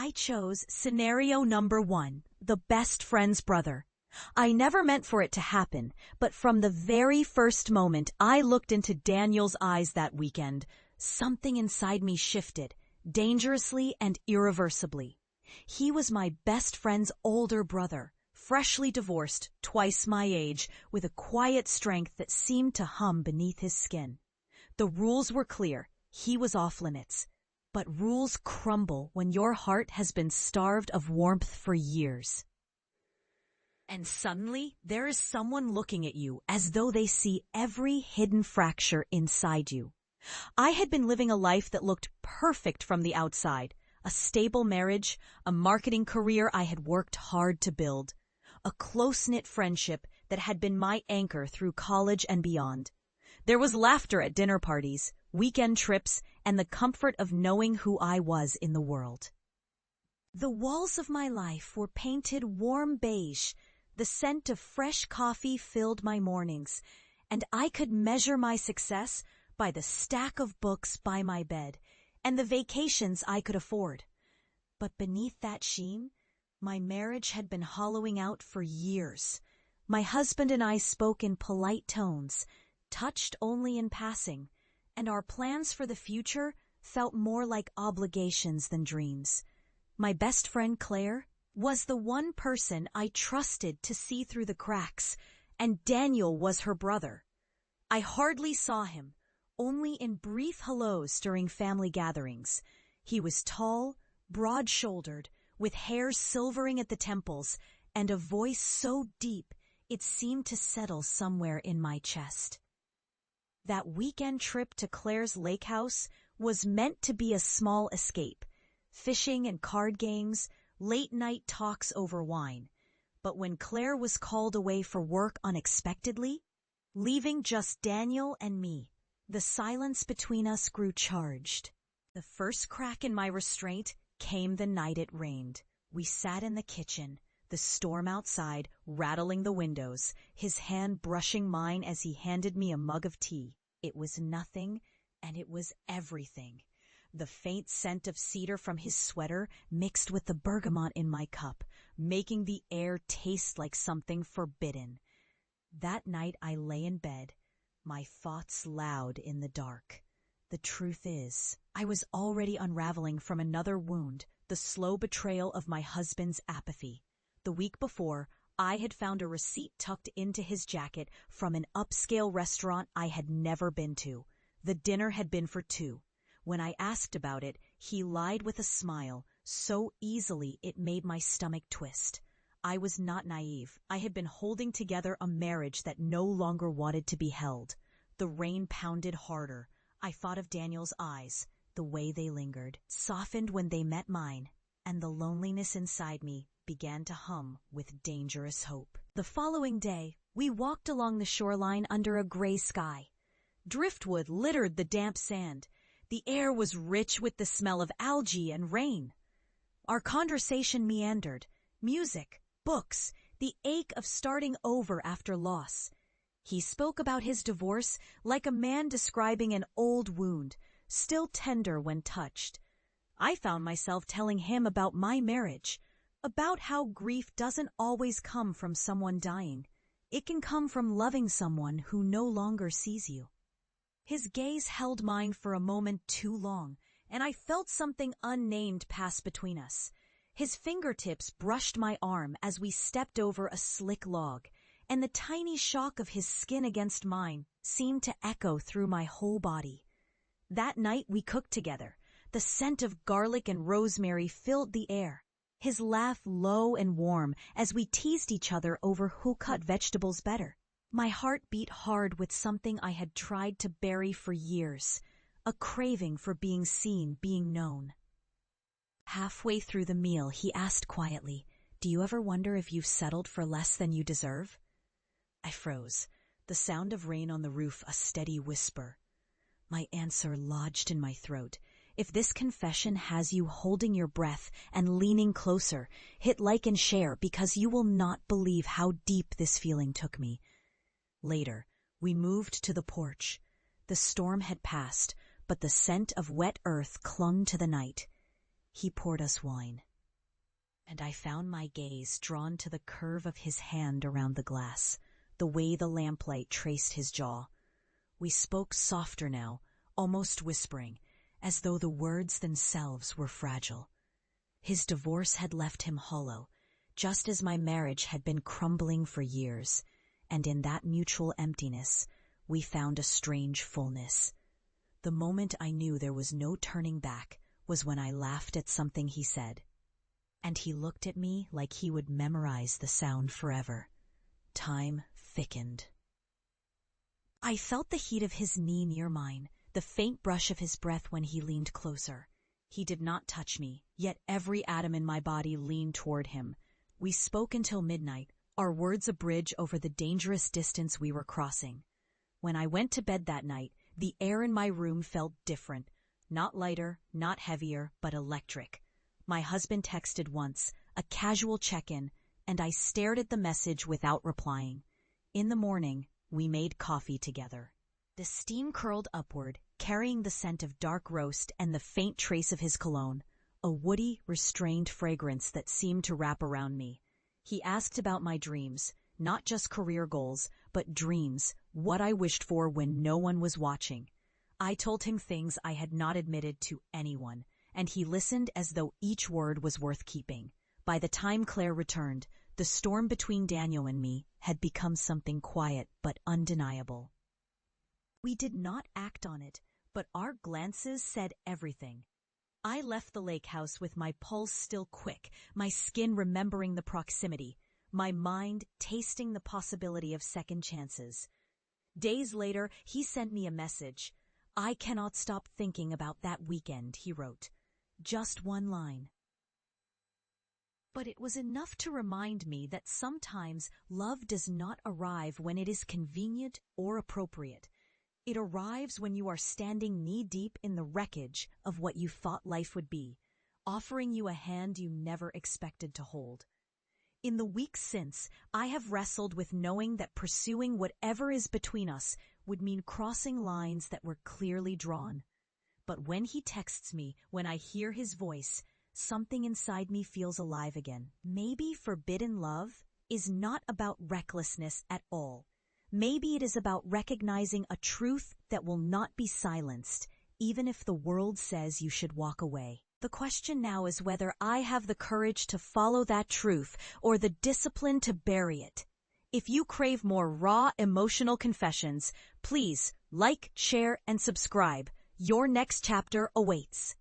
I chose scenario number 1, the best friend's brother. I never meant for it to happen, but from the very first moment I looked into Daniel's eyes that weekend, something inside me shifted, dangerously and irreversibly. He was my best friend's older brother, freshly divorced, twice my age, with a quiet strength that seemed to hum beneath his skin. The rules were clear. He was off limits. But rules crumble when your heart has been starved of warmth for years. And suddenly, there is someone looking at you as though they see every hidden fracture inside you. I had been living a life that looked perfect from the outside. A stable marriage, a marketing career I had worked hard to build, a close-knit friendship that had been my anchor through college and beyond. There was laughter at dinner parties, weekend trips, and the comfort of knowing who I was in the world. The walls of my life were painted warm beige. The scent of fresh coffee filled my mornings, and I could measure my success by the stack of books by my bed and the vacations I could afford. But beneath that sheen, my marriage had been hollowing out for years. My husband and I spoke in polite tones, touched only in passing, and our plans for the future felt more like obligations than dreams. My best friend Claire was the one person I trusted to see through the cracks, and Daniel was her brother. I hardly saw him, only in brief hellos during family gatherings. He was tall, broad-shouldered, with hair silvering at the temples, and a voice so deep it seemed to settle somewhere in my chest. That weekend trip to Claire's lake house was meant to be a small escape. Fishing and card games, late-night talks over wine. But when Claire was called away for work unexpectedly, leaving just Daniel and me, the silence between us grew charged. The first crack in my restraint came the night it rained. We sat in the kitchen, the storm outside rattling the windows, his hand brushing mine as he handed me a mug of tea. It was nothing, and it was everything. The faint scent of cedar from his sweater mixed with the bergamot in my cup, making the air taste like something forbidden. That night I lay in bed, my thoughts loud in the dark. The truth is, I was already unraveling from another wound, the slow betrayal of my husband's apathy. The week before, I had found a receipt tucked into his jacket from an upscale restaurant I had never been to. The dinner had been for 2. When I asked about it, he lied with a smile, so easily it made my stomach twist. I was not naive. I had been holding together a marriage that no longer wanted to be held. The rain pounded harder. I thought of Daniel's eyes, the way they lingered, softened when they met mine, and the loneliness inside me began to hum with dangerous hope. The following day, we walked along the shoreline under a gray sky. Driftwood littered the damp sand. The air was rich with the smell of algae and rain. Our conversation meandered. Music, books, the ache of starting over after loss. He spoke about his divorce like a man describing an old wound, still tender when touched. I found myself telling him about my marriage, about how grief doesn't always come from someone dying. It can come from loving someone who no longer sees you. His gaze held mine for a moment too long, and I felt something unnamed pass between us. His fingertips brushed my arm as we stepped over a slick log, and the tiny shock of his skin against mine seemed to echo through my whole body. That night we cooked together. The scent of garlic and rosemary filled the air. His laugh low and warm as we teased each other over who cut vegetables better. My heart beat hard with something I had tried to bury for years, a craving for being seen, being known. Halfway through the meal, he asked quietly, "Do you ever wonder if you've settled for less than you deserve?" I froze, the sound of rain on the roof a steady whisper. My answer lodged in my throat. If this confession has you holding your breath and leaning closer, hit like and share because you will not believe how deep this feeling took me. Later, we moved to the porch. The storm had passed, but the scent of wet earth clung to the night. He poured us wine. and I found my gaze drawn to the curve of his hand around the glass, the way the lamplight traced his jaw. We spoke softer now, almost whispering, as though the words themselves were fragile. His divorce had left him hollow, just as my marriage had been crumbling for years, and in that mutual emptiness, we found a strange fullness. The moment I knew there was no turning back was when I laughed at something he said, and he looked at me like he would memorize the sound forever. Time thickened. I felt the heat of his knee near mine, the faint brush of his breath when he leaned closer. He did not touch me, yet every atom in my body leaned toward him. We spoke until midnight, our words a bridge over the dangerous distance we were crossing. When I went to bed that night, the air in my room felt different. Not lighter, not heavier, but electric. My husband texted once, a casual check-in, and I stared at the message without replying. In the morning, we made coffee together. The steam curled upward, carrying the scent of dark roast and the faint trace of his cologne, a woody, restrained fragrance that seemed to wrap around me. He asked about my dreams, not just career goals, but dreams, what I wished for when no one was watching. I told him things I had not admitted to anyone, and he listened as though each word was worth keeping. By the time Claire returned, the storm between Daniel and me had become something quiet but undeniable. We did not act on it, but our glances said everything. I left the lake house with my pulse still quick, my skin remembering the proximity, my mind tasting the possibility of second chances. Days later, he sent me a message. "I cannot stop thinking about that weekend," he wrote. Just one line. But it was enough to remind me that sometimes love does not arrive when it is convenient or appropriate. It arrives when you are standing knee-deep in the wreckage of what you thought life would be, offering you a hand you never expected to hold. In the weeks since, I have wrestled with knowing that pursuing whatever is between us would mean crossing lines that were clearly drawn. But when he texts me, when I hear his voice, something inside me feels alive again. Maybe forbidden love is not about recklessness at all. Maybe it is about recognizing a truth that will not be silenced, even if the world says you should walk away. The question now is whether I have the courage to follow that truth or the discipline to bury it. If you crave more raw, emotional confessions, please like, share, and subscribe. Your next chapter awaits.